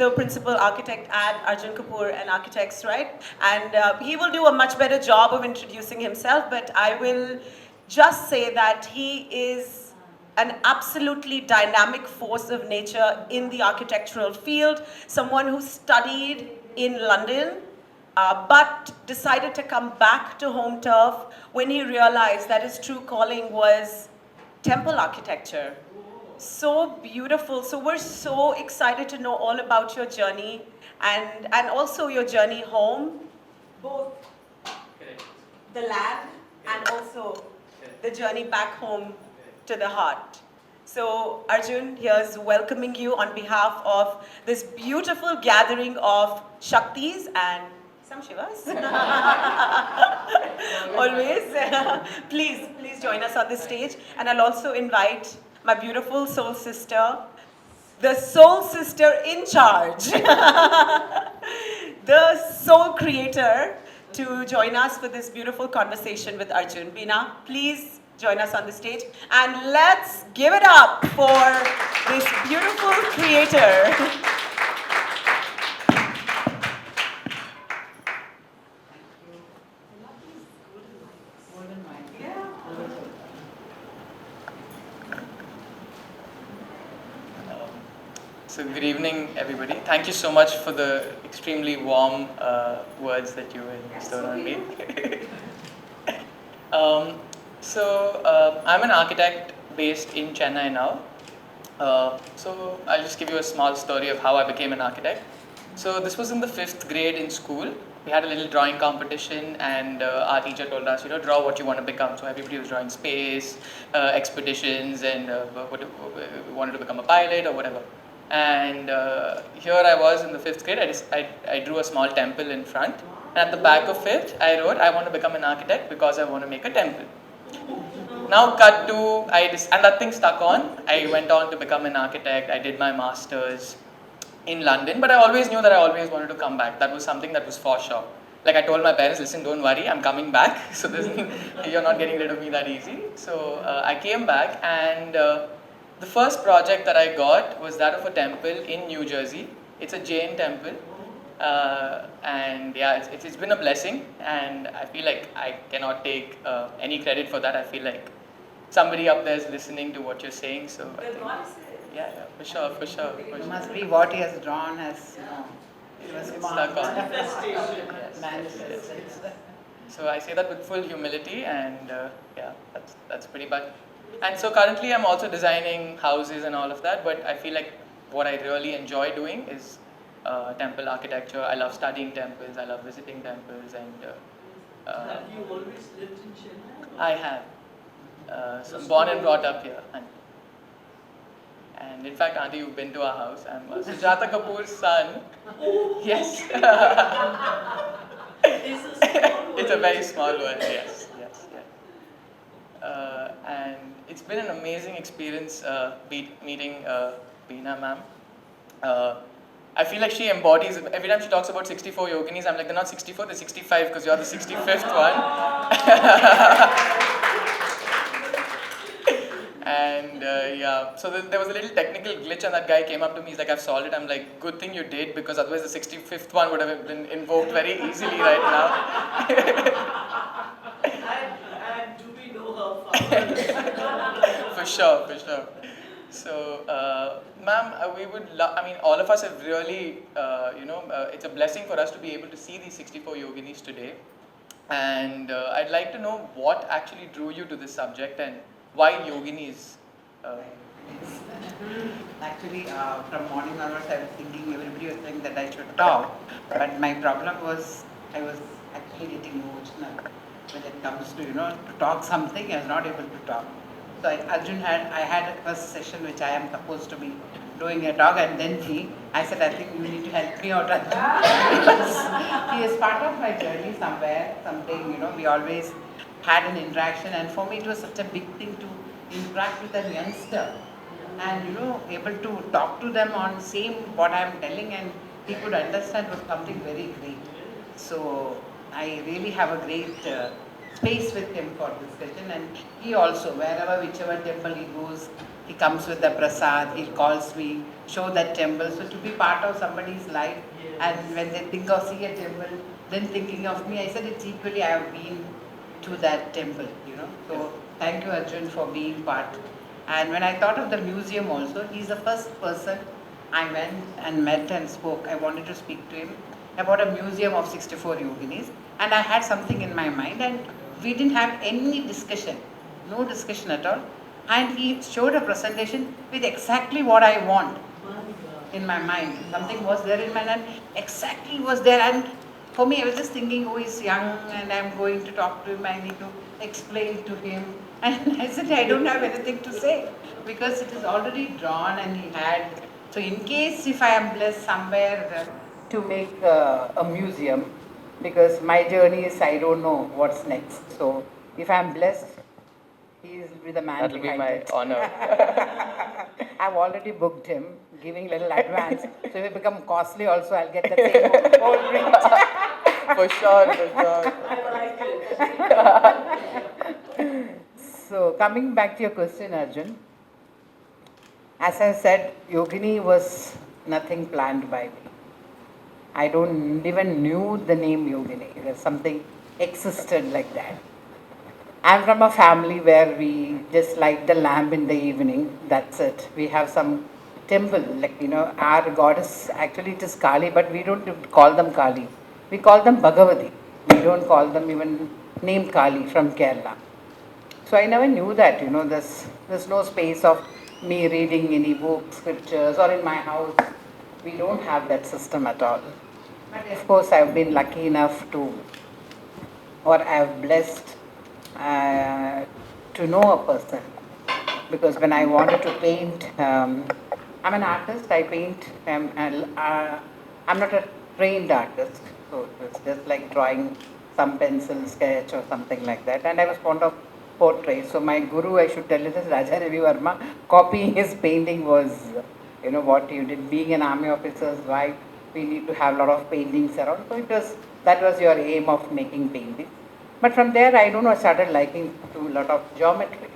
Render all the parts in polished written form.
the principal architect at Arjun Kapoor and Architects, right? And he will do a much better job of introducing himself, but I will just say that he is an absolutely dynamic force of nature in the architectural field, someone who studied in London, but decided to come back to home turf when he realized that his true calling was temple architecture. So beautiful. So we're so excited to know all about your journey and also your journey home, both the land and also the journey back home to the heart. So Arjun, here's welcoming you on behalf of this beautiful gathering of Shaktis and some Shivas. Always. Please join us on the stage. And I'll also invite my beautiful soul sister, the soul sister in charge, the soul creator, to join us for this beautiful conversation with Arjun. Beena, please join us on the stage. And let's give it up for this beautiful creator. So good evening, everybody. Thank you so much for the extremely warm words that you bestowed on me. I'm an architect based in Chennai now. So I'll just give you a small story of how I became an architect. So this was in the 5th grade in school. We had a little drawing competition, and our teacher told us, draw what you want to become. So everybody was drawing space, expeditions, and wanted to become a pilot or whatever. And here I was in the 5th grade. I drew a small temple in front, and at the back of it, I wrote, I want to become an architect because I want to make a temple. Now cut to, and that thing stuck on. I went on to become an architect. I did my master's in London, but I always knew that I always wanted to come back. That was something that was for sure. Like I told my parents, listen, don't worry, I'm coming back. So you're not getting rid of me that easy. So I came back, and the first project that I got was that of a temple in New Jersey. It's a Jain temple. And yeah, it's been a blessing, and I feel like I cannot take any credit for that. I feel like somebody up there is listening to what you're saying. So I think, yeah, for sure. It must be what he has drawn as, it was stuck on. Manifested. So I say that with full humility, and yeah, that's pretty much. And so currently I'm also designing houses and all of that, but I feel like what I really enjoy doing is temple architecture. I love studying temples, I love visiting temples, and have you always lived in Chennai? I have. So I'm born and brought up here. And in fact, Auntie, you've been to our house. I'm Sujata Kapoor's son. Yes. It's a very small world, yes. And it's been an amazing experience meeting Beena ma'am. I feel like she embodies, every time she talks about 64 yoginis, I'm like, they're not 64, they're 65 because you're the 65th one. And yeah, so there was a little technical glitch, and that guy came up to me, he's like, I've solved it. I'm like, good thing you did, because otherwise the 65th one would have been invoked very easily right now. And do we know her father? For sure. So, ma'am, we would all of us have really, it's a blessing for us to be able to see these 64 yoginis today. And I'd like to know what actually drew you to this subject and why yoginis? Actually, from morning onwards, I was thinking everybody was saying that I should talk, but my problem was I was actually getting emotional when it comes to to talk something. I was not able to talk. So I had a first session which I am supposed to be doing a talk, and then I said, I think you need to help me out because he is part of my journey somewhere, something, we always had an interaction, and for me it was such a big thing to interact with a youngster and, able to talk to them on same what I am telling and he could understand was something very great. So I really have a great space with him for discussion, and he also, whichever temple he goes, he comes with the prasad, he calls me, show that temple. So to be part of somebody's life, and when they think of see a temple, then thinking of me, I said it's equally I have been to that temple, So thank you Arjun for being part. And when I thought of the museum also, he's the first person I went and met and spoke. I wanted to speak to him about a museum of 64 yoginis, and I had something in my mind, and we didn't have any discussion, no discussion at all. And he showed a presentation with exactly what I want in my mind. Something was there in my mind, exactly was there. And for me, I was just thinking, oh, he's young and I'm going to talk to him, I need to explain to him. And I said, I don't have anything to say because it is already drawn and he had. So, in case if I am blessed somewhere to make a museum, because my journey is I don't know what's next. So, if I am blessed, he will be the man That'll be behind my it. honor. I've already booked him, giving little advance. So if it become costly also, I'll get the same old rate. For sure, for sure. I like it. So coming back to your question, Arjun, as I said, Yogini was nothing planned by me. I don't even knew the name Yogini. There's something existed like that. I'm from a family where we just light the lamp in the evening. That's it. We have some temple, like our goddess. Actually, it is Kali, but we don't call them Kali. We call them Bhagavati. We don't call them even named Kali from Kerala. So I never knew that. There's no space of me reading any books, scriptures, or in my house. We don't have that system at all. But of course, I've been lucky enough to, or I've blessed to know a person, because when I wanted to paint, I'm an artist, I paint, I'm not a trained artist, so it's just like drawing some pencil sketch or something like that, and I was fond of portraits. So my guru, I should tell you this, Raja Ravi Verma, copying his painting was, what you did, being an army officer's wife, we need to have a lot of paintings around, so that was your aim of making paintings. But from there, I don't know, I started liking to a lot of geometry.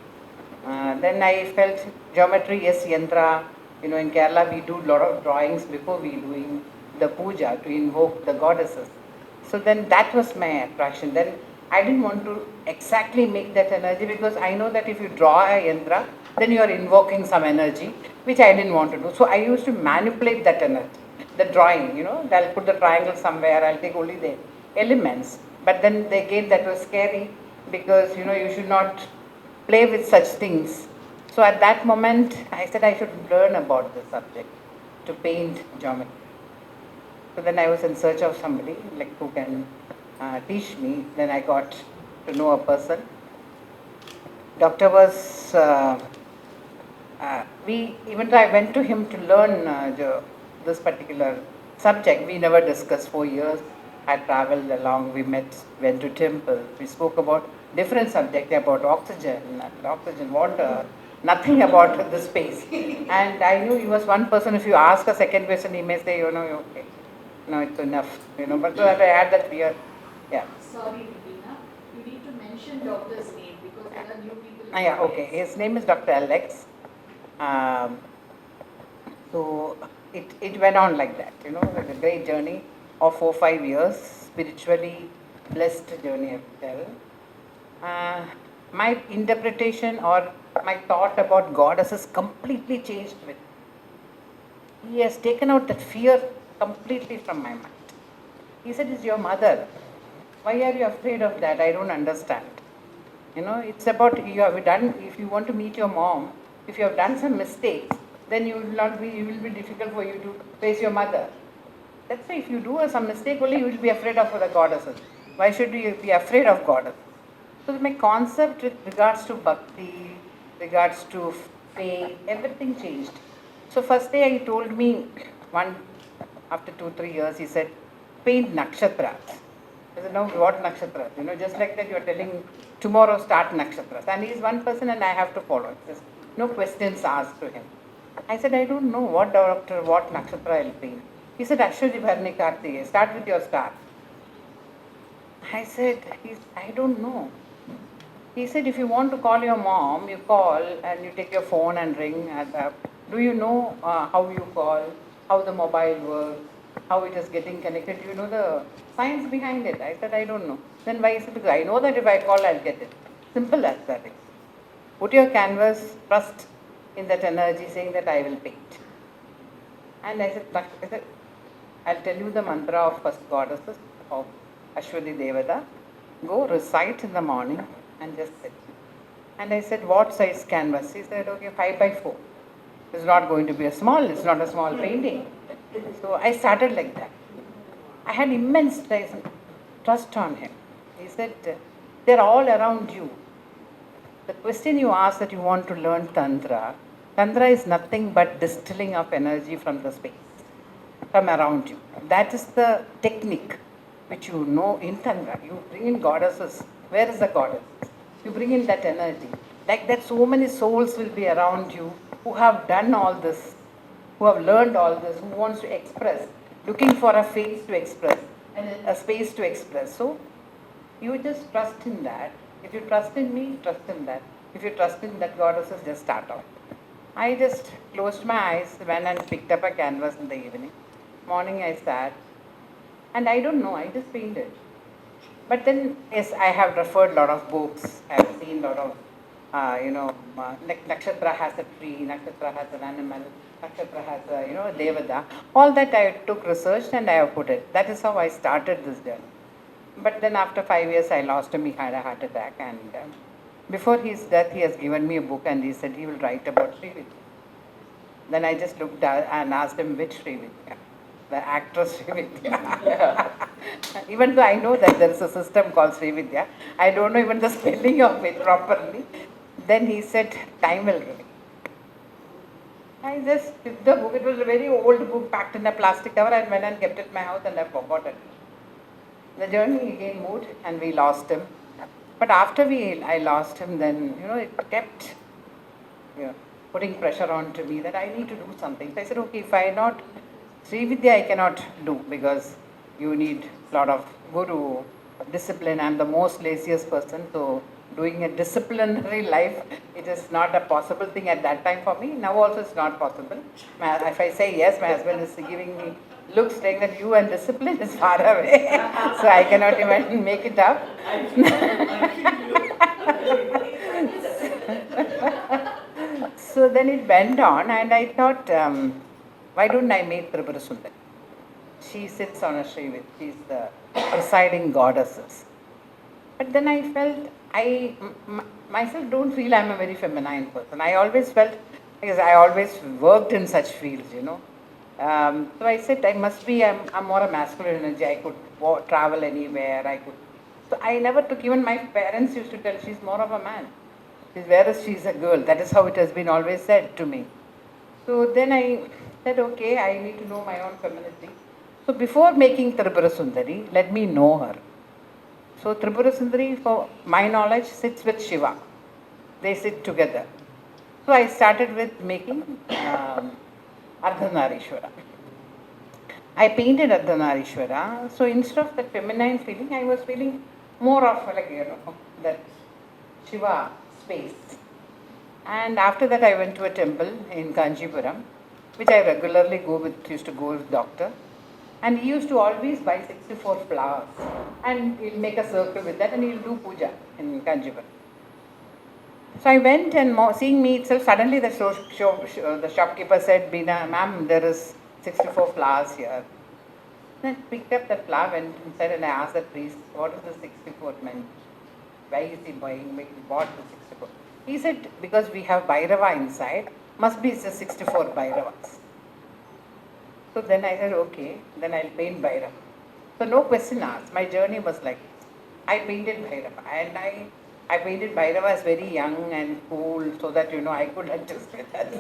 Then I felt geometry, yes, yantra. In Kerala, we do a lot of drawings before we doing the puja to invoke the goddesses. So then that was my attraction. Then I didn't want to exactly make that energy, because I know that if you draw a yantra, then you are invoking some energy, which I didn't want to do. So I used to manipulate that energy, the drawing, I'll put the triangle somewhere, I'll take only the elements. But then again, that was scary, because you should not play with such things. So at that moment, I said I should learn about this subject, to paint geometry. So then I was in search of somebody like who can teach me. Then I got to know a person. Doctor was even though I went to him to learn this particular subject, we never discussed 4 years. I travelled along, we met, went to temple, we spoke about different subjects, about oxygen, water, nothing about the space. And I knew he was one person, if you ask a second question, he may say, okay, no, it's enough, but so that I had that fear, yeah. Sorry, Beena, you need to mention doctor's name because there are new people. Yeah, okay, his name is Dr. Alex. So it went on like that, it was a great journey of 4-5 years, spiritually blessed journey, I would tell. My interpretation or my thought about goddess has completely changed with. He has taken out that fear completely from my mind. He said, "It's your mother. Why are you afraid of that? I don't understand. It's about you have done. If you want to meet your mom, if you have done some mistakes, then it will be difficult for you to face your mother. That's why if you do some mistake only, you will be afraid of the goddesses. Why should you be afraid of goddesses?" So my concept with regards to bhakti, regards to faith, everything changed. So first day he told me, after 2-3 years, he said, paint nakshatras. I said, no, what nakshatras? Just like that you are telling tomorrow start nakshatras. And he is one person and I have to follow. There's no questions asked to him. I said, I don't know what nakshatra I'll paint. He said, Ashwini Bharni Kartikeya, start with your star. I said, I don't know. He said, if you want to call your mom, you call and you take your phone and ring. And, do you know how you call, how the mobile works, how it is getting connected? Do you know the science behind it? I said, I don't know. Then why? He said, because I know that if I call, I'll get it. Simple as that is. Put your canvas, trust in that energy, saying that I will paint. And I said, I'll tell you the mantra of first goddesses of Ashwati Devada. Go recite in the morning and just sit. And I said, what size canvas? He said, okay, 5 by 4. It's not going to be it's not a small painting. So I started like that. I had immense trust on him. He said, they're all around you. The question you asked that you want to learn Tantra is nothing but distilling of energy from the space, from around you. That is the technique which you know in Tantra. You bring in goddesses. Where is the goddess? You bring in that energy. Like that, so many souls will be around you who have done all this, who have learned all this, who wants to express, looking for a face to express and a space to express. So you just trust in that. If you trust in me, trust in that. If you trust in that goddesses, just start off. I just closed my eyes, went and picked up a canvas in the evening. Morning I sat, and I don't know, I just painted. But then, yes, I have referred a lot of books. I have seen a lot of, Nakshatra has a tree, Nakshatra has an animal, Nakshatra has a, Devada. All that I took research and I have put it. That is how I started this journey. But then after 5 years, I lost him. He had a heart attack. And before his death, he has given me a book and he said he will write about Srividya. Then I just looked at and asked him which Srividya. The actress Srividya. Even though I know that there is a system called Srividya, I don't know even the spelling of it properly. Then he said, time will reveal. I just took the book. It was a very old book packed in a plastic cover and went and kept it in my house and I forgot it. The journey again moved and we lost him. But after I lost him, then, it kept putting pressure on to me that I need to do something. So I said, okay, if I not, Srividya I cannot do because you need a lot of guru, discipline. I'm the most laziest person, so doing a disciplinary life, it is not a possible thing at that time for me. Now also it's not possible. If I say yes, my husband is giving me looks saying that you and discipline is far away. So I cannot even make it up. So then it went on and I thought, why don't I make Tripura Sundari? She sits on a Srividya. She's the presiding goddesses. But then I felt, myself don't feel I'm a very feminine person. I always felt, because I always worked in such fields, So I said, I'm more a masculine energy. I could travel anywhere. So I never took, even my parents used to tell, she's more of a man. Whereas she's a girl. That is how it has been always said to me. So then I said, okay, I need to know my own femininity. So before making Tripura Sundari, let me know her. So Tripura Sundari, for my knowledge, sits with Shiva. They sit together. So I started with making Ardhanarishwara. I painted Ardhanarishwara. So instead of that feminine feeling, I was feeling more of that Shiva space. And after that, I went to a temple in Kanchipuram, which I regularly used to go with doctor. And he used to always buy 64 flowers. And he'll make a circle with that and he'll do puja in Kanchipuram. So I went and seeing me itself, suddenly the shopkeeper said, Beena, ma'am, there is 64 flowers here. Then I picked up the flower, went inside and I asked the priest, what is the 64 meant? Why is he bought the 64? He said, because we have Bhairava inside, must be the 64 Bhairavas. So then I said, okay, then I'll paint Bhairava. So no question asked. My journey was like this. I painted Bhairava and I painted Bhairava as very young and cool so that, I could adjust with that.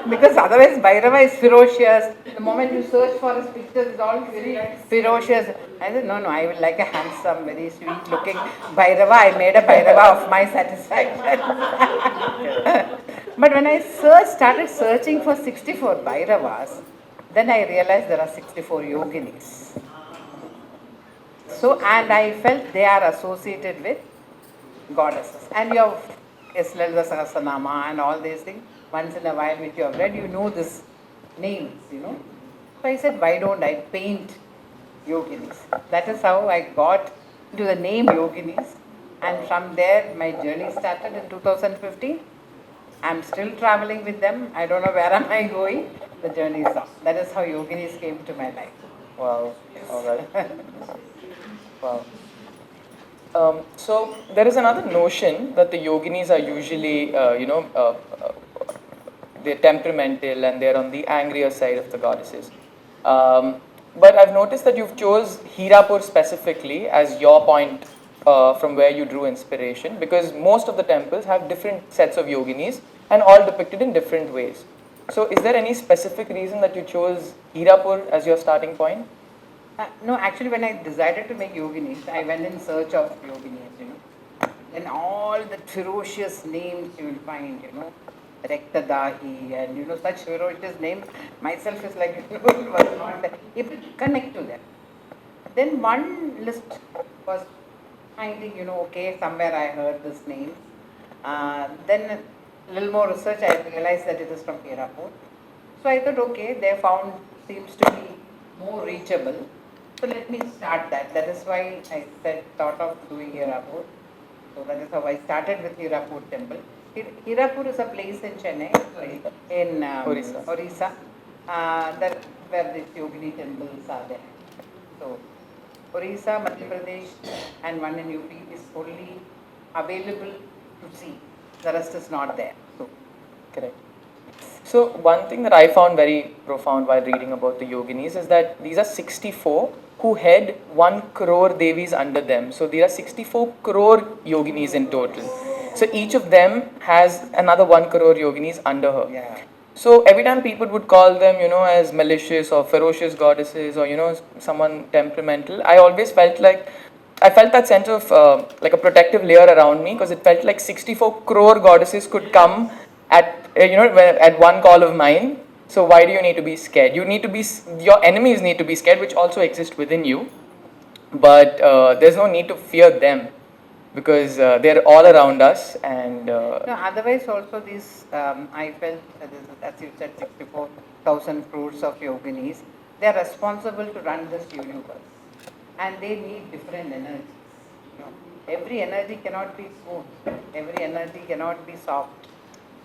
Because otherwise Bhairava is ferocious. The moment you search for his pictures, it's all very ferocious. I said, no, I will like a handsome, very sweet looking Bhairava. I made a Bhairava of my satisfaction. But when I started searching for 64 Bhairavas, then I realized there are 64 Yoginis. So, and I felt they are associated with goddesses. And you have Lalita Sahasranama and all these things. Once in a while, which you have read, you know this names, So I said, why don't I paint yoginis? That is how I got into the name yoginis. And from there, my journey started in 2015. I'm still traveling with them. I don't know where am I going. The journey is on. That is how yoginis came to my life. Wow. All right. Wow. So there is another notion that the yoginis are usually, they're temperamental and they're on the angrier side of the goddesses. But I've noticed that you've chose Hirapur specifically as your point from where you drew inspiration, because most of the temples have different sets of yoginis and all depicted in different ways. So is there any specific reason that you chose Hirapur as your starting point? No, actually, when I decided to make yoginis, I went in search of yoginis. And all the ferocious names you will find, Rektadahi, and such ferocious names. Myself is like, it was not able to connect to them. Then one list was finding, okay, somewhere I heard this name. Then a little more research, I realized that it is from Hirapur. So I thought, okay, they found seems to be more reachable. So let me start that. That is why I thought of doing Hirapur. So that is how I started with Hirapur temple. Hirapur is a place in Chennai, in Orissa, that where these Yogini temples are there. So Orissa, Madhya Pradesh, and one in UP is only available to see. The rest is not there. So, Correct. So one thing that I found very profound while reading about the yoginis is that these are 64 who had 1 crore devis under them. So there are 64 crore yoginis in total. So each of them has another 1 crore yoginis under her. yeah. So every time people would call them, as malicious or ferocious goddesses or, someone temperamental, I felt that sense of like a protective layer around me, because it felt like 64 crore goddesses could come at, at one call of mine. So why do you need to be scared? Your enemies need to be scared, which also exist within you. But there's no need to fear them, because they're all around us. And No, otherwise also these, I felt, as you said, 64,000 crores of yoginis, they are responsible to run this universe. And they need different energies. Every energy cannot be smooth. Every energy cannot be soft.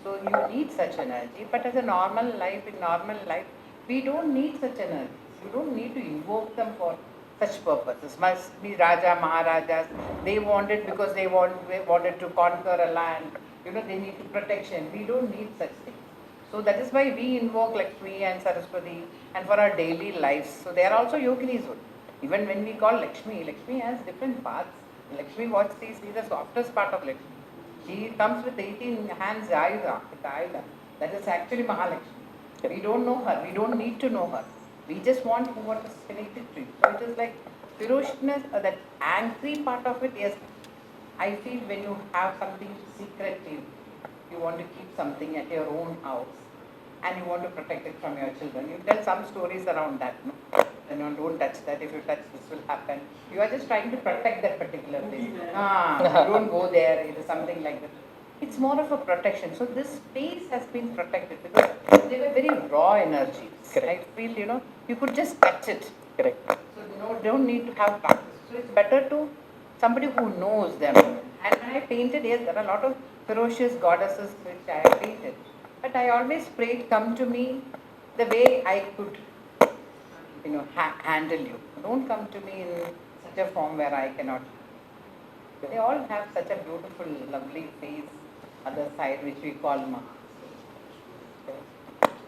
So you need such energy. But as a normal life, in normal life, we don't need such energy. You don't need to invoke them for such purposes. Must be Raja, Maharajas. They wanted because they wanted to conquer a land. They need protection. We don't need such things. So that is why we invoke Lakshmi and Saraswati and for our daily lives. So they are also yoginis. Even when we call Lakshmi, Lakshmi has different parts. Lakshmi, what she is the softest part of Lakshmi. She comes with 18 hands Ayuda, with Ayuda. That is actually Mahalakshmi. We don't know her. We don't need to know her. We just want what is connected to it. So it is like ferociousness, that angry part of it. Yes, I feel when you have something secret to you, you want to keep something at your own house and you want to protect it from your children. You tell some stories around that. No? Don't touch that. If you touch, this will happen. You are just trying to protect that particular place. You don't go there. It is something like that. It's more of a protection. So this space has been protected because they were very raw energies. Correct. I feel, you could just touch it. Correct. So don't need to have practice. So it's better to somebody who knows them. And when I painted, yes, there are a lot of ferocious goddesses which I have painted. But I always prayed, come to me the way I could, handle you. Don't come to me in such a form where I cannot. They all have such a beautiful, lovely face, other side which we call Ma.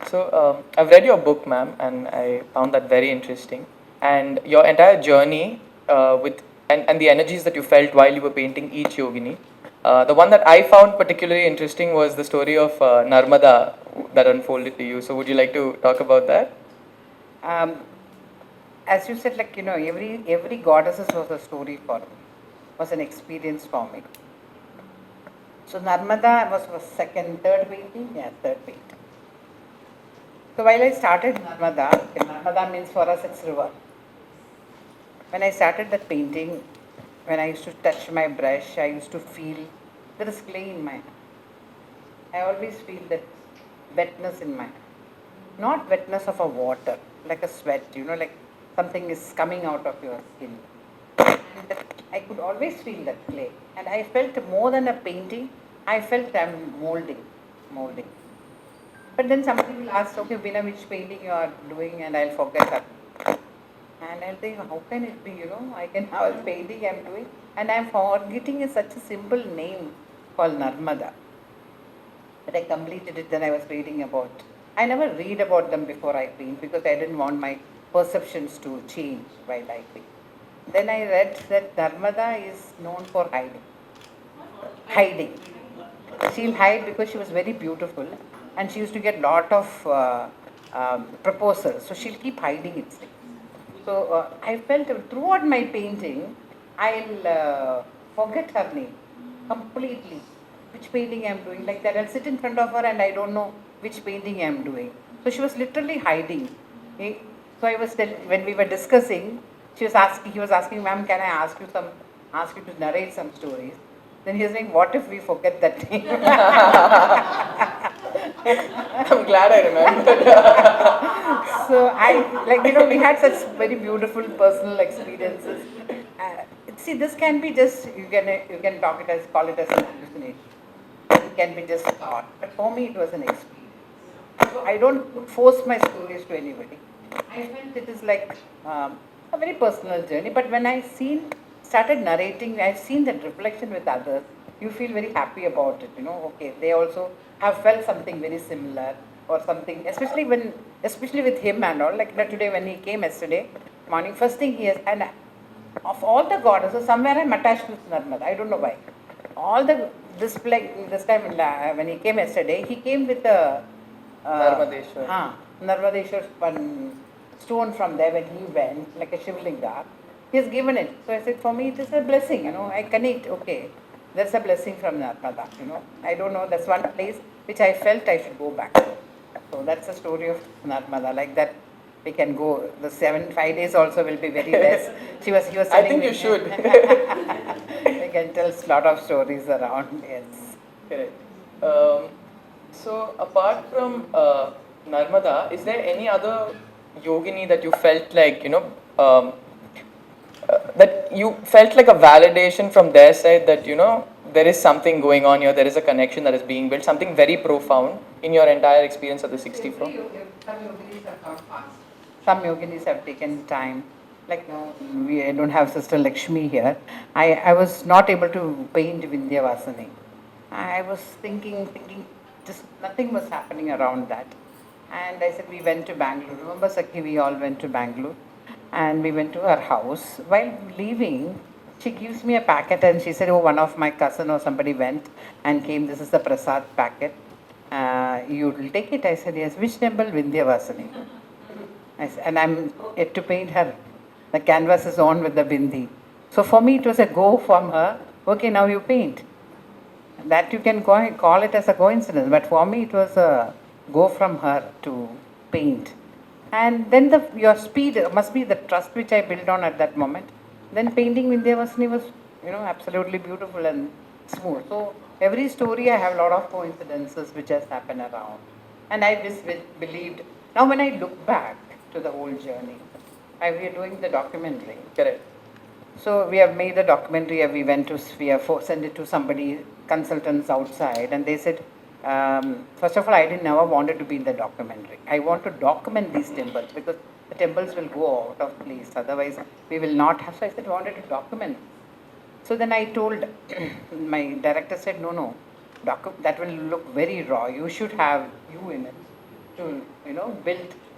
So I've read your book, ma'am, and I found that very interesting. And your entire journey and the energies that you felt while you were painting each yogini. The one that I found particularly interesting was the story of Narmada that unfolded to you. So would you like to talk about that? As you said, every goddess was a story for me, was an experience for me. So Narmada was third painting, third painting. So while I started Narmada means for us it's river. when I started that painting, when I used to touch my brush, I used to feel there is clay in my hand. I always feel that wetness in my hand. Not wetness of a water, like a sweat, like something is coming out of your skin. And I could always feel that clay. And I felt more than a painting, I felt I'm molding. But then somebody will ask, okay, Beena, which painting you are doing, and I'll forget that. And I'll think, how can it be, I can have a painting I'm doing, and I'm forgetting such a simple name called Narmada. But I completed it, then I was reading about. I never read about them before I paint because I didn't want my perceptions to change while I paint. Then I read that Narmada is known for hiding. Hiding. She'll hide because she was very beautiful and she used to get lot of proposals. So she'll keep hiding it. So I felt throughout my painting, I'll forget her name completely. Which painting I'm doing, like that. I'll sit in front of her and I don't know which painting I'm doing. So she was literally hiding. Okay? So I was when we were discussing, he was asking, ma'am, can I ask you to narrate some stories? Then he was saying, what if we forget that name? I'm glad I remembered. So we had such very beautiful personal experiences. See, this can be just you can call it as an hallucination. It can be just thought, but for me it was an experience. So I don't force my stories to anybody. I felt it is like a very personal journey. But when I started narrating, I've seen that reflection with others. You feel very happy about it. Okay, they also have felt something very similar or something. Especially with him and all. Like today when he came yesterday morning, first thing he has and of all the goddesses, somewhere I'm attached to Narmada. I don't know why. All the this time when he came yesterday, he came with a Narmadeshwar. Narmadeshwar one stone from there when he went, like a Shivlinga. He has given it. So I said, for me, it is a blessing, I connect, okay. That's a blessing from Narmada, I don't know, that's one place which I felt I should go back to. So that's the story of Narmada, like that. We can go. The 5 days also will be very less. He was I telling think me. you should. We can tell a lot of stories around. Yes. Correct. So apart from Narmada, is there any other yogini that you felt like, that you felt like a validation from their side that, there is something going on here, there is a connection that is being built, something very profound in your entire experience at the 64? Some yoginis have come fast. Some yoginis have taken time. Like now, I don't have Sister Lakshmi here. I was not able to paint Vindhyavasini. I was thinking, just nothing was happening around that. And I said, we went to Bangalore. Remember, Sakhi, we all went to Bangalore. And we went to her house. While leaving, she gives me a packet and she said, oh, one of my cousin or somebody went and came. This is the prasad packet. You will take it? I said, yes. Which temple? Vindhyavasini. And I'm yet to paint her. The canvas is on with the bindi. So for me, it was a go from her. Okay, now you paint. That you can call it as a coincidence, but for me it was a go from her to paint. And then your speed must be the trust which I built on at that moment. Then painting Vindhyavasini was, absolutely beautiful and smooth. So every story I have a lot of coincidences which has happened around. And I just believed. Now when I look back to the whole journey, we are doing the documentary. Correct. So we have made a documentary. We have sent it to somebody, consultants outside, and they said, first of all, I didn't never wanted to be in the documentary. I want to document these temples because the temples will go out of place. Otherwise, we will not have. So I said, I wanted to document. So then I told my director said, no, that will look very raw. You should have you in it to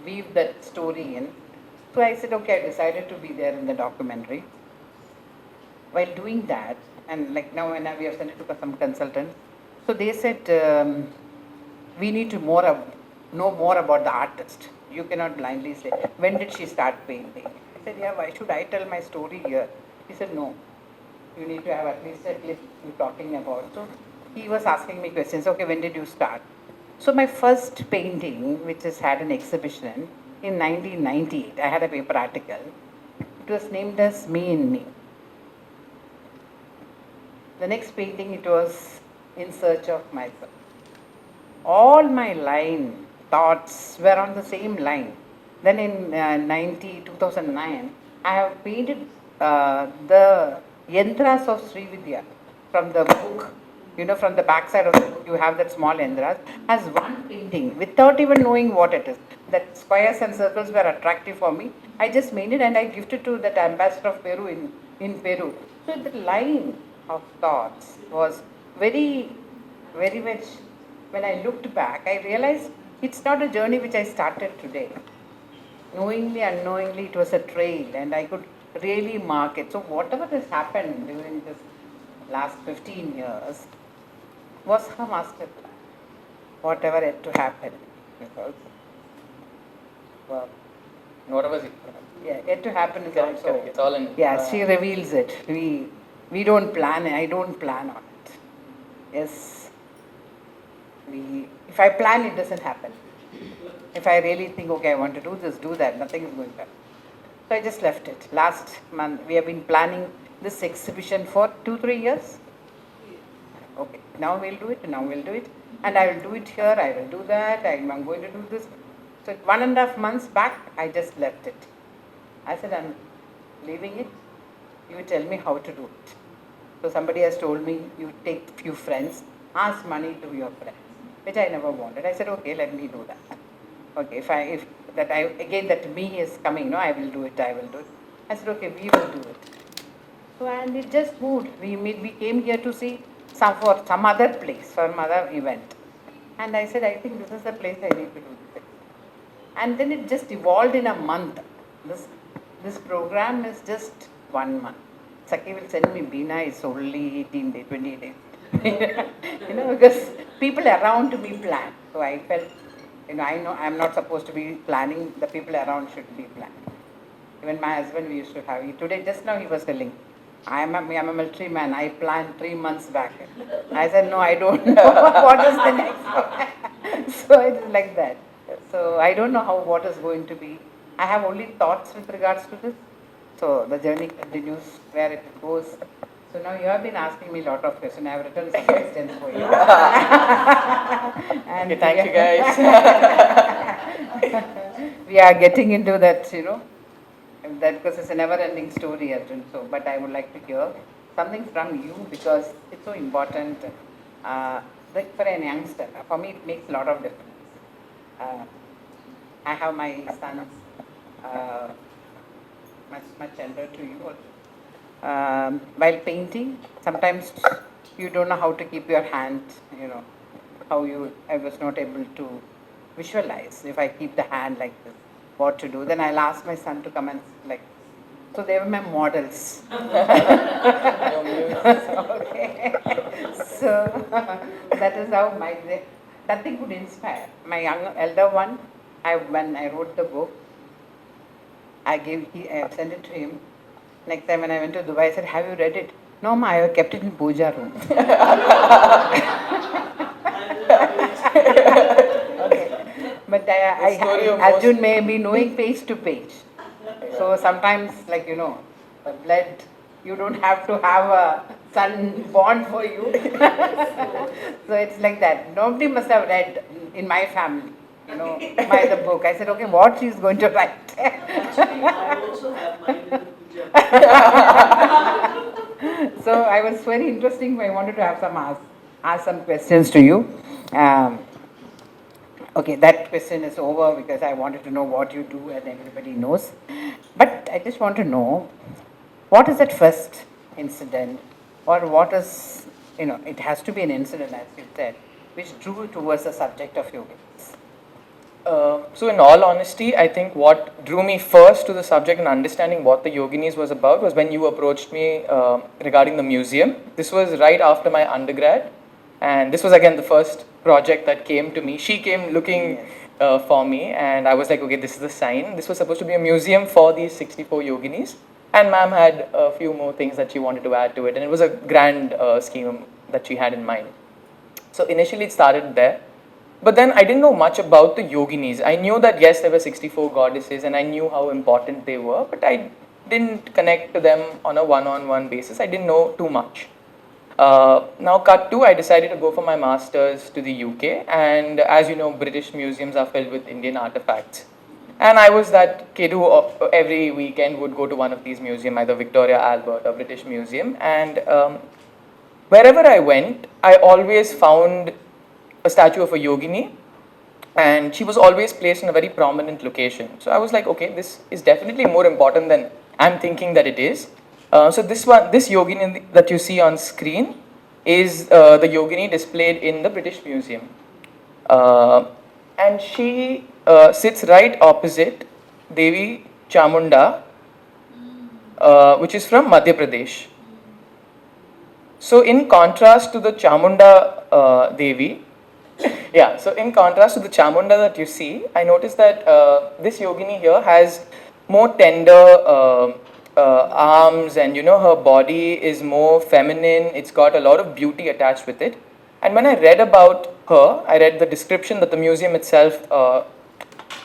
weave that story in. So I said, okay, I decided to be there in the documentary. While doing that, and like now when we have sent it to some consultants, so they said, we need to know more about the artist. You cannot blindly say, when did she start painting? I said, yeah, why should I tell my story here? He said, no, you need to have at least a clip you're talking about. So he was asking me questions, okay, when did you start? So my first painting, which has had an exhibition in 1998, I had a paper article. It was named as Me in Me. The next painting, it was In Search of Myself. All my thoughts were on the same line. Then in 2009, I have painted the yantras of Sri Vidya from the book. You know, from the back side of the book, you have that small yantras as one painting without even knowing what it is. That squares and circles were attractive for me. I just made it and I gifted to that ambassador of Peru in Peru. So the line of thoughts was very, very much. When I looked back, I realized it's not a journey which I started today. Knowingly, unknowingly, it was a trail and I could really mark it. So whatever has happened during this last 15 years was her master plan. Whatever had to happen. Because, well, Whatever is yeah, yet to happen is correct, also. correct. It's all in. Yeah, she reveals it. We don't plan it. I don't plan on it. Yes. If I plan, it doesn't happen. If I really think, okay, I want to do this, do that, nothing is going to happen. So I just left it. Last month, we have been planning this exhibition for 2-3 years. Okay, now we'll do it, and I will do it here, I will do that, I'm going to do this. So 1.5 months back, I just left it. I said, I'm leaving it, you tell me how to do it. So somebody has told me, you take few friends, ask money to your friends, which I never wanted. I said, okay, let me do that. Okay, if that me is coming, no, I will do it. I said, okay, we will do it. So, and it just moved. We came here to see for some other place, for some other event. And I said, I think this is the place I need to do this. And then it just evolved in a month. This program is just 1 month. Saki will send me, Beena, it's only 18 days, 20 days. Because people around me plan. So I felt, I know I'm not supposed to be planning, the people around should be planning. Even my husband, we used to have, today, just now he was telling, I'm a military man, I planned 3 months back. I said, no, I don't know what is the next one. So it's like that. So I don't know what is going to be. I have only thoughts with regards to this. So the journey continues where it goes. So now you have been asking me a lot of questions. I have written some questions for you. And Okay, thank you guys. We are getting into that, that because it's a never-ending story, Arjun. So, but I would like to hear something from you because it's so important. Like for an youngster, for me it makes a lot of difference. I have my sons, much elder to you. While painting, sometimes you don't know how to keep your hand, I was not able to visualize if I keep the hand like this, what to do. Then I'll ask my son to come and so they were my models. Okay. So that is how nothing could inspire. My elder one, when I wrote the book, I sent it to him. Next time when I went to Dubai, I said, have you read it? No, ma, I have kept it in puja room. Okay. But Arjun may be knowing page to page. So sometimes, blood, you don't have to have a son born for you. So it's like that. Nobody must have read in my family, by the book. I said, okay, what she is going to write? Actually, I also have mine in the puja. So I was very interesting. I wanted to have ask some questions to you. Okay, that question is over because I wanted to know what you do and everybody knows. But I just want to know, what is that first incident or what is, it has to be an incident as you said, which drew towards the subject of yoga? So in all honesty, I think what drew me first to the subject and understanding what the Yoginis was about was when you approached me regarding the museum. This was right after my undergrad, and this was again the first project that came to me. She came looking for me, and I was like, okay, this is the sign. This was supposed to be a museum for these 64 Yoginis, and ma'am had a few more things that she wanted to add to it, and it was a grand scheme that she had in mind. So initially it started there. But then I didn't know much about the Yoginis. I knew that yes, there were 64 goddesses and I knew how important they were, but I didn't connect to them on a one-on-one basis. I didn't know too much. Now, cut to, I decided to go for my master's to the UK, and as you know, British museums are filled with Indian artifacts. And I was that kid who every weekend would go to one of these museums, either Victoria, Albert, or British Museum. And wherever I went, I always found a statue of a yogini, and she was always placed in a very prominent location. So I was like, okay, this is definitely more important than I'm thinking that it is. So this yogini that you see on screen is the yogini displayed in the British Museum. And she sits right opposite Devi Chamunda, which is from Madhya Pradesh. So in contrast to the Chamunda Devi, yeah, so in contrast to the Chamunda that you see, I noticed that this yogini here has more tender arms, and her body is more feminine. It's got a lot of beauty attached with it. And when I read about her, I read the description that the museum itself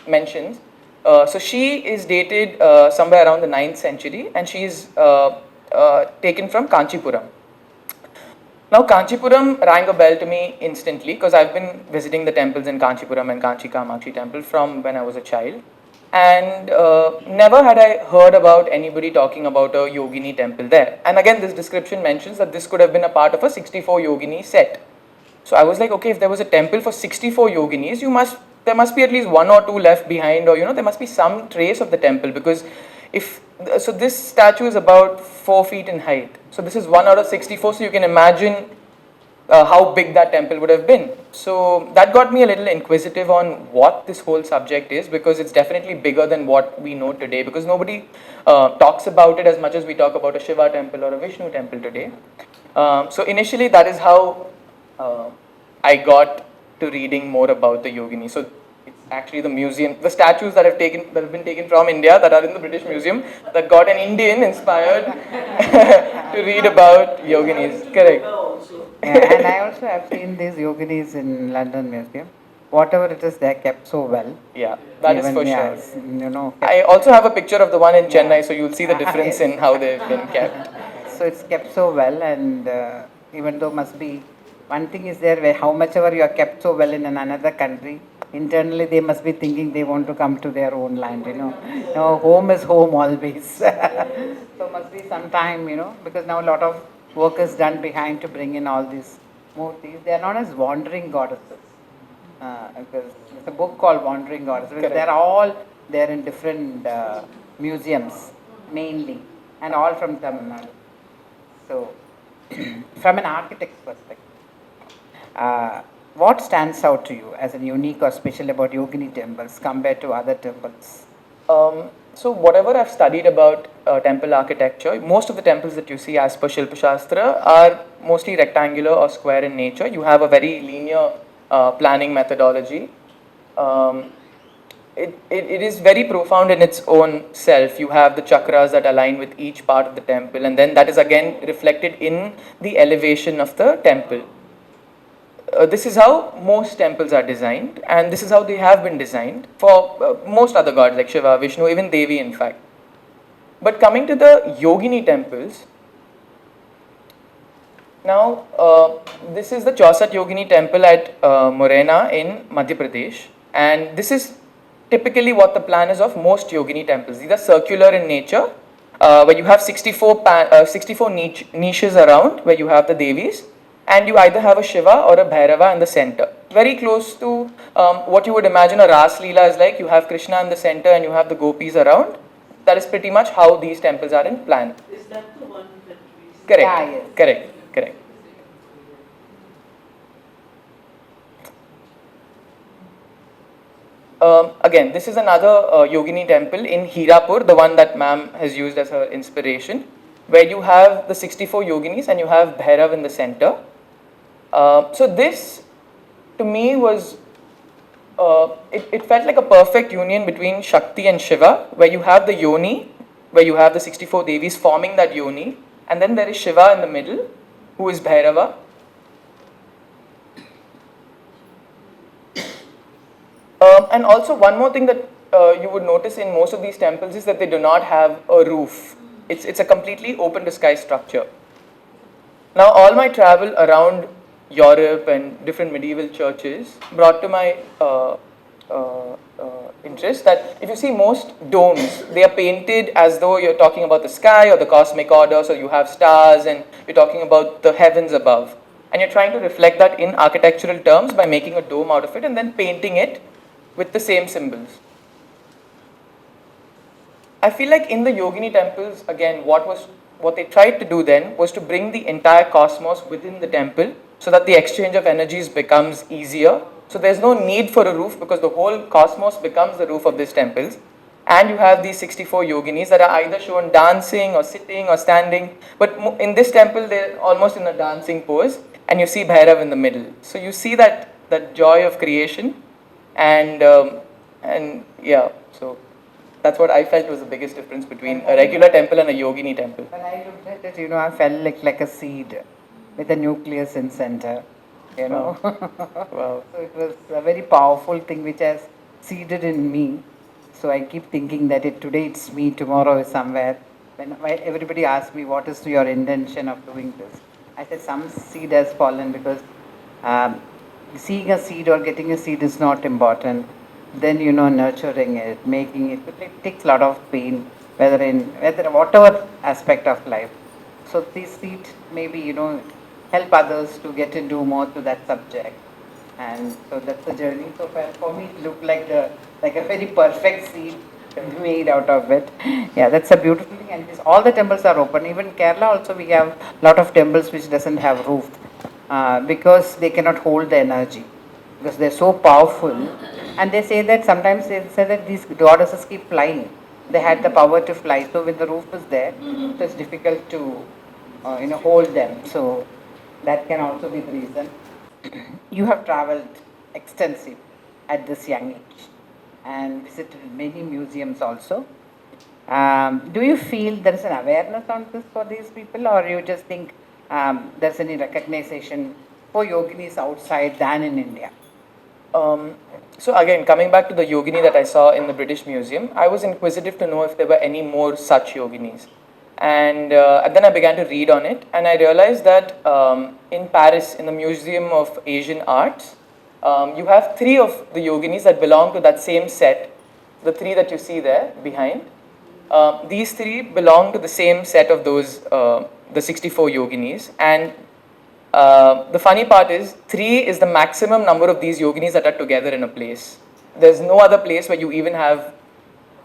mentions. So she is dated somewhere around the 9th century, and she is taken from Kanchipuram. Now, Kanchipuram rang a bell to me instantly because I've been visiting the temples in Kanchipuram and Kanchi Kamakshi temple from when I was a child. And never had I heard about anybody talking about a yogini temple there. And again, this description mentions that this could have been a part of a 64 yogini set. So I was like, okay, if there was a temple for 64 yoginis, there must be at least one or two left behind, or there must be some trace of the temple, because so this statue is about 4 feet in height. So this is 1 out of 64, so you can imagine how big that temple would have been. So that got me a little inquisitive on what this whole subject is, because it's definitely bigger than what we know today, because nobody talks about it as much as we talk about a Shiva temple or a Vishnu temple today. So initially that is how I got to reading more about the yogini. So it's actually the museum, the statues that have been taken from India that are in the British Museum that got an Indian inspired to read about yoginis. Correct. Yeah, and I also have seen these yoginis in London Museum. Whatever it is, they're kept so well. Yeah, that is for Yeah, sure. I also have a picture of the one in Chennai, so you'll see the difference Yes. in how they've been kept. So it's kept so well, and even though must be one thing is there where how much ever you are kept so well in another country, internally they must be thinking they want to come to their own land. No, home is home always. So must be some time, because now a lot of work is done behind to bring in all these murtis. They are known as wandering goddesses. Because there's a book called Wandering Goddesses. Because they're all there in different museums, mainly, and all from Tamil Nadu. So, from an architect's perspective, what stands out to you as a unique or special about yogini temples compared to other temples? So whatever I've studied about temple architecture, most of the temples that you see as per Shilpa Shastra are mostly rectangular or square in nature. You have a very linear planning methodology. It is very profound in its own self. You have the chakras that align with each part of the temple, and then that is again reflected in the elevation of the temple. This is how most temples are designed, and this is how they have been designed for most other gods like Shiva, Vishnu, even Devi in fact. But coming to the yogini temples, now this is the Chausat Yogini temple at Morena in Madhya Pradesh, and this is typically what the plan is of most yogini temples. These are circular in nature, where you have 64 niches around where you have the Devis, and you either have a Shiva or a Bhairava in the center. Very close to what you would imagine a Ras Leela is like. You have Krishna in the center and you have the gopis around. That is pretty much how these temples are in plan. Is that the one that we Correct. Yeah, yes. Correct. Again, this is another yogini temple in Hirapur, the one that ma'am has used as her inspiration, where you have the 64 yoginis and you have Bhairav in the center. So this, to me, was, it felt like a perfect union between Shakti and Shiva, where you have the yoni, where you have the 64 Devis forming that yoni, and then there is Shiva in the middle, who is Bhairava. And also one more thing that you would notice in most of these temples is that they do not have a roof. It's a completely open to sky structure. Now, all my travel around Europe and different medieval churches brought to my interest that if you see most domes, they are painted as though you're talking about the sky or the cosmic order, so you have stars and you're talking about the heavens above. And you're trying to reflect that in architectural terms by making a dome out of it and then painting it with the same symbols. I feel like in the Yogini temples, again, what they tried to do then was to bring the entire cosmos within the temple so that the exchange of energies becomes easier. So there's no need for a roof because the whole cosmos becomes the roof of these temples. And you have these 64 yoginis that are either shown dancing or sitting or standing. But in this temple, they're almost in a dancing pose, and you see Bhairav in the middle. So you see that joy of creation, and yeah, so that's what I felt was the biggest difference between a regular temple and a yogini temple. When I looked at it, I felt like a seed with a nucleus in center, Wow. Wow. So it was a very powerful thing which has seeded in me. So I keep thinking that today it's me, tomorrow is somewhere. When everybody asks me what is your intention of doing this, I said some seed has fallen because seeing a seed or getting a seed is not important. Then nurturing it, making it takes a lot of pain, whether whatever aspect of life. So these seeds maybe help others to get into more to that subject, and so that's the journey. So for me, it looked like a very perfect seed made out of it. Yeah, that's a beautiful thing. And all the temples are open. Even Kerala also, we have a lot of temples which doesn't have roof because they cannot hold the energy because they're so powerful. And they say that sometimes they say that these goddesses keep flying. They had the power to fly. So when the roof is there, so it's difficult to hold them. So that can also be the reason. You have traveled extensive at this young age and visited many museums also. Do you feel there is an awareness on this for these people, or you just think there's any recognition for yoginis outside than in India? So again, coming back to the yogini that I saw in the British Museum, I was inquisitive to know if there were any more such yoginis. And then I began to read on it, and I realized that in Paris, in the Museum of Asian Arts, you have 3 of the yoginis that belong to that same set, the 3 that you see there behind. These 3 belong to the same set of those, the 64 yoginis, and the funny part is 3 is the maximum number of these yoginis that are together in a place. There's no other place where you even have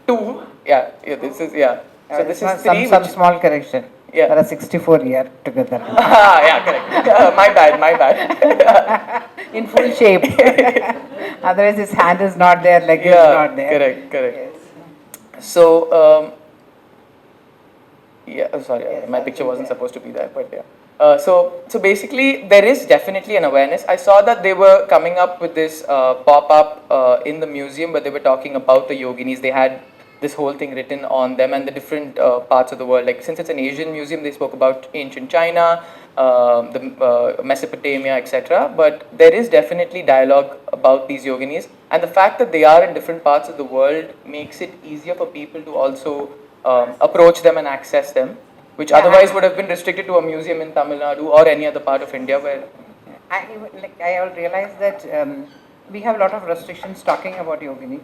2. Yeah, this is, yeah. So this is 3. Some small correction. Yeah. There are 64 here together. Yeah, correct. My bad. In full shape. Otherwise, his hand is not there, leg is not there. Correct. Yes. So, sorry, my picture wasn't supposed to be there, but yeah. So basically, there is definitely an awareness. I saw that they were coming up with this pop-up in the museum where they were talking about the yoginis. They had this whole thing written on them and the different parts of the world. Like since it's an Asian museum, they spoke about ancient China, the Mesopotamia, etc. But there is definitely dialogue about these yoginis, and the fact that they are in different parts of the world makes it easier for people to also approach them and access them, which otherwise would have been restricted to a museum in Tamil Nadu or any other part of India where... I realized that we have a lot of restrictions talking about yogini,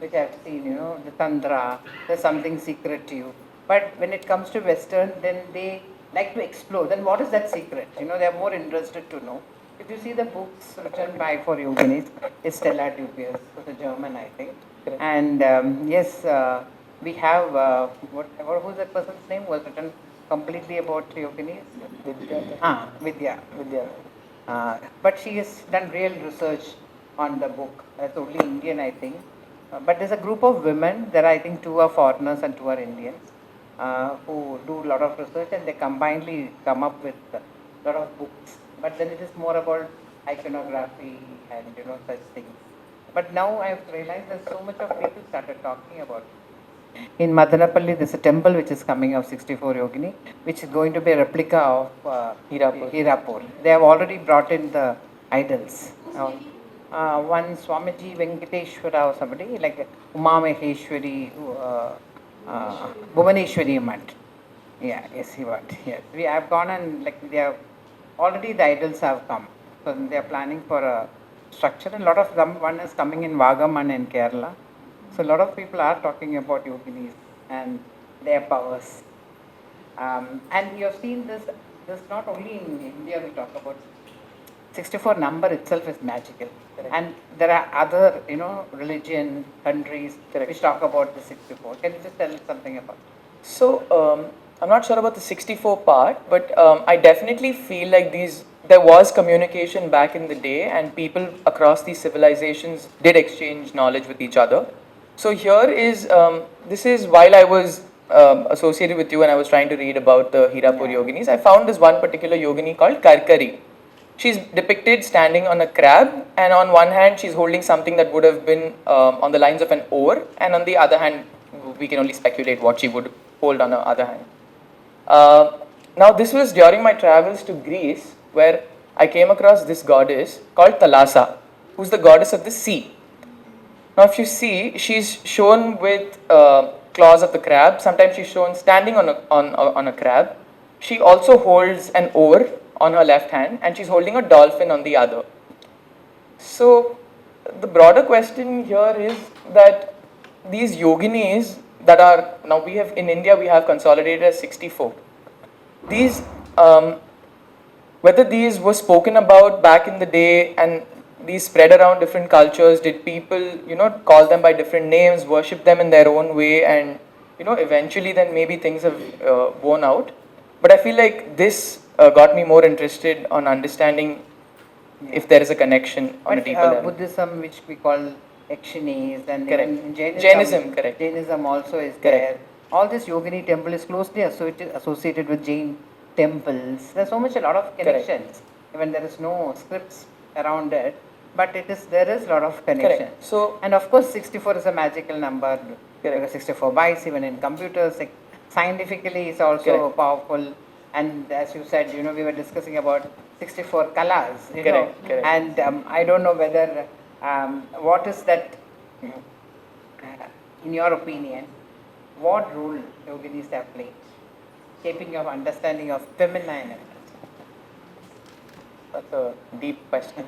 which I've seen, the tantra, there's something secret to you. But when it comes to Western, then they like to explore. Then what is that secret? They're more interested to know. If you see the books written by for yoginis, it's Stella Dubious, who's a German, I think. Correct. And yes, we have, who's that person's name? Was written completely about yoginis? Vidya. But she has done real research on the book. That's only Indian, I think. But there's a group of women, there are I think 2 are foreigners and 2 are Indians, who do a lot of research, and they combinedly come up with a lot of books. But then it is more about iconography and such things. But now I've realized that so much of people started talking about it. In Madanapalli, there's a temple which is coming of 64 Yogini, which is going to be a replica of Hirapur. They have already brought in the idols. one Swamiji Venkateshwara or somebody, like Uma Maheshwari, Bhuvaneshwari Mutt. Yeah, yes, he was. Yes, we have gone and like they have already the idols have come. So they are planning for a structure, and a lot of them. One is coming in Vagaman in Kerala. So a lot of people are talking about yoginis and their powers. And you have seen this. This not only in India we talk about 64 number itself is magical. Correct. And there are other, religion, countries Correct. which talk about the 64. Can you just tell us something about it? So, I'm not sure about the 64 part, but I definitely feel like there was communication back in the day, and people across these civilizations did exchange knowledge with each other. So, here is this is while I was associated with you and I was trying to read about the Hirapur Yeah. yoginis, I found this one particular yogini called Karkari. She's depicted standing on a crab, and on one hand, she's holding something that would have been on the lines of an oar, and on the other hand, we can only speculate what she would hold on the other hand. Now, this was during my travels to Greece, where I came across this goddess called Thalassa, who's the goddess of the sea. Now, if you see, she's shown with claws of the crab. Sometimes she's shown standing on a crab. She also holds an oar on her left hand, and she's holding a dolphin on the other. So, the broader question here is that these yoginis that are now we have in India, we have consolidated as 64. These, whether these were spoken about back in the day and these spread around different cultures, did people, call them by different names, worship them in their own way, and, eventually then maybe things have worn out. But I feel like this got me more interested on understanding if there is a connection on a But deeper level. Buddhism, which we call Yakshinis, and Correct. even Jainism, correct. Jainism also is Correct. there. All this Yogini temple is closely associated with Jain temples. There's so much, a lot of Correct. connections. Even there is no scripts around it, but there is a lot of connection. Correct. So, And of course, 64 is a magical number. Correct. Because 64 bytes, even in computers, like, scientifically, is also Correct. powerful. And as you said, we were discussing about 64 colors. Correct, correct. And I don't know whether, what is that, in your opinion, what role yoginis have played? Shaping your understanding of feminine energy. that's a deep question.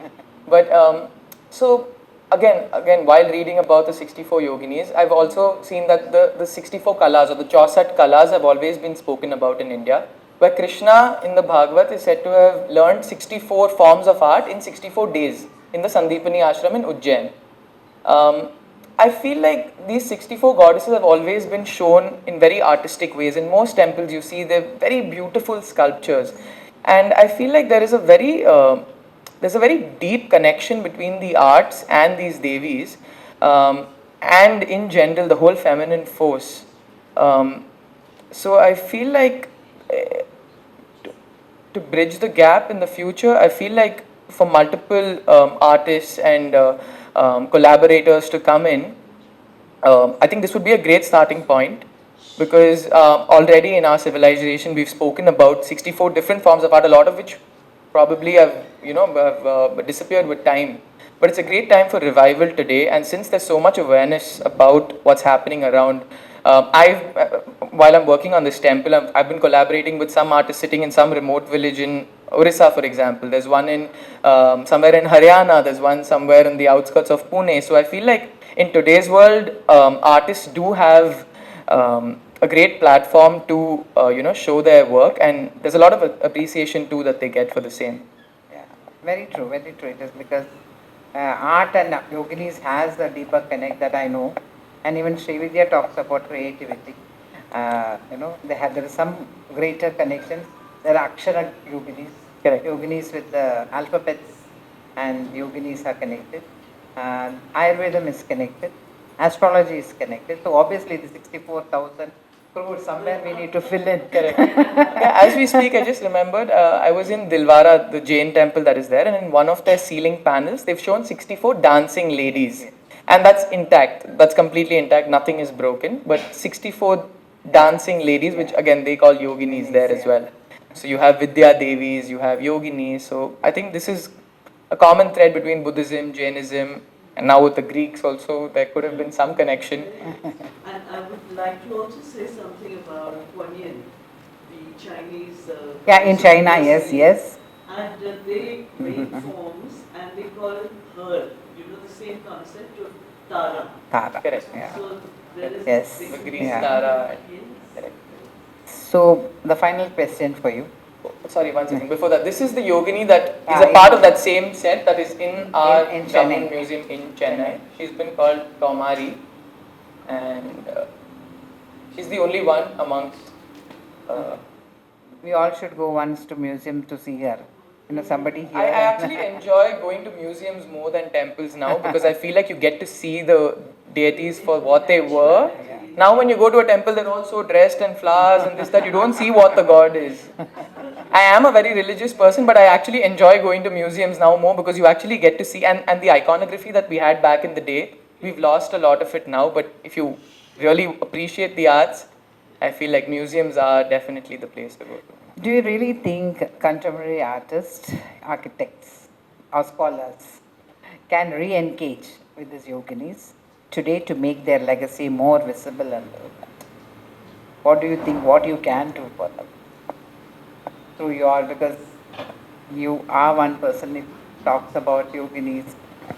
But so again, while reading about the 64 yoginis, I've also seen that the 64 kalas or the 64 kalas have always been spoken about in India, where Krishna in the Bhagavad is said to have learned 64 forms of art in 64 days in the Sandipani ashram in Ujjain. I feel like these 64 goddesses have always been shown in very artistic ways. In most temples, you see they're very beautiful sculptures, and I feel like there's a very deep connection between the arts and these devis, and in general the whole feminine force. So I feel like to bridge the gap in the future, I feel like for multiple artists and collaborators to come in, I think this would be a great starting point, because already in our civilization we've spoken about 64 different forms of art, a lot of which probably have disappeared with time. But it's a great time for revival today, and since there's so much awareness about what's happening around, while I'm working on this temple, I've been collaborating with some artists sitting in some remote village in Orissa, for example. There's one in somewhere in Haryana. There's one somewhere in the outskirts of Pune. So I feel like in today's world, artists do have a great platform to show their work, and there's a lot of appreciation too that they get for the same. Yeah, very true, very true. It is because art and yoginis has a deeper connect that I know, and even Srividya talks about creativity. There is some greater connections. There are Akshara yoginis, Correct. yoginis with the alphabets, and yoginis are connected. Ayurvedam is connected. Astrology is connected. So obviously the 64,000 crores somewhere we need to fill in. Correct. Yeah, as we speak, I just remembered I was in Dilwara, the Jain temple that is there, and in one of their ceiling panels, they've shown 64 dancing ladies. And that's intact. That's completely intact. Nothing is broken. But 64 dancing ladies, which again they call yoginis there as well. So you have Vidya Devis, you have yoginis. So I think this is a common thread between Buddhism, Jainism, and now with the Greeks also, there could have been some connection. And I would like to also say something about Kuan Yin, the Chinese. Yeah, in China, yes, philosophy. yes. And they make forms and they call it her. You know, the same concept of Tara. Tara. Correct. Yeah. So there is Yes. there The could Greece be Yeah. Tara. hints. Correct. So the final question for you. Sorry, one second. Before that, this is the Yogini that is Ah, a part in- of that same set that is in our in Chennai. government museum in Chennai. She's been called Kaumari, and she's the only one amongst. We all should go once to museum to see her. You know, somebody here. I actually enjoy going to museums more than temples now because I feel like you get to see the deities for what they were. Now, when you go to a temple, they're all so dressed in flowers and this, that you don't see what the god is. I am a very religious person, but I actually enjoy going to museums now more because you actually get to see, and the iconography that we had back in the day, we've lost a lot of it now, but if you really appreciate the arts, I feel like museums are definitely the place to go to. Do you really think contemporary artists, architects, or scholars can re engage with these yoginis today to make their legacy more visible and relevant? What do you think? What you can do for them? Through your, because you are one person who talks about yoginis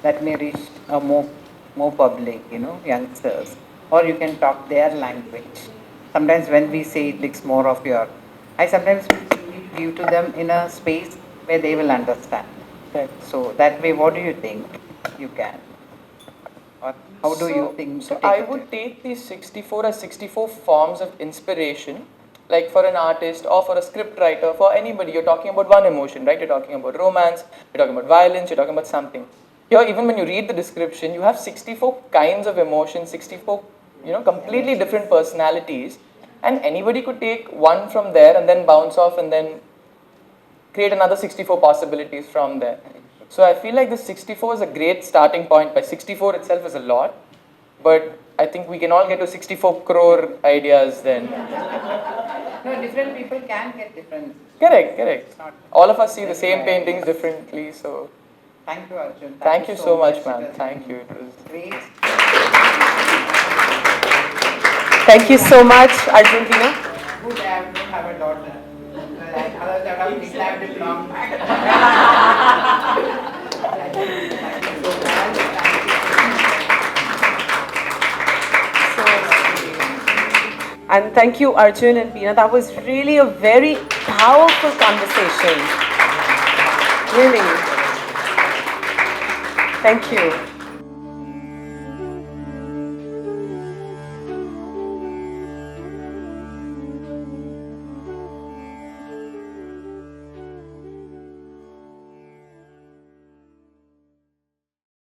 that may reach a more public, you know, youngsters, or you can talk their language. Sometimes when we say it's more of your, I sometimes give to them in a space where they will understand. So that way, what do you think you can? Or how do you think? So to take I it? would take these 64 as 64 forms of inspiration, like for an artist or for a script writer, for anybody. You're talking about one emotion, right? You're talking about romance, you're talking about violence, you're talking about something. Here, even when you read the description, you have 64 kinds of emotions, 64, completely different personalities, and anybody could take one from there and then bounce off and then create another 64 possibilities from there. So I feel like this 64 is a great starting point. By 64 itself is a lot, but I think we can all get to 64 crore ideas then. No, different people can get different. Correct. All of us see the same paintings differently, so Thank you, Arjun. thank you so much, It ma'am. has Thank been you. It was great. Thank you so much, Argentina. Good, I don't have a daughter. Otherwise, I would have declared it long back. Thank you so much. And thank you, Arjun and Beena. That was really a very powerful conversation. Really. Thank you.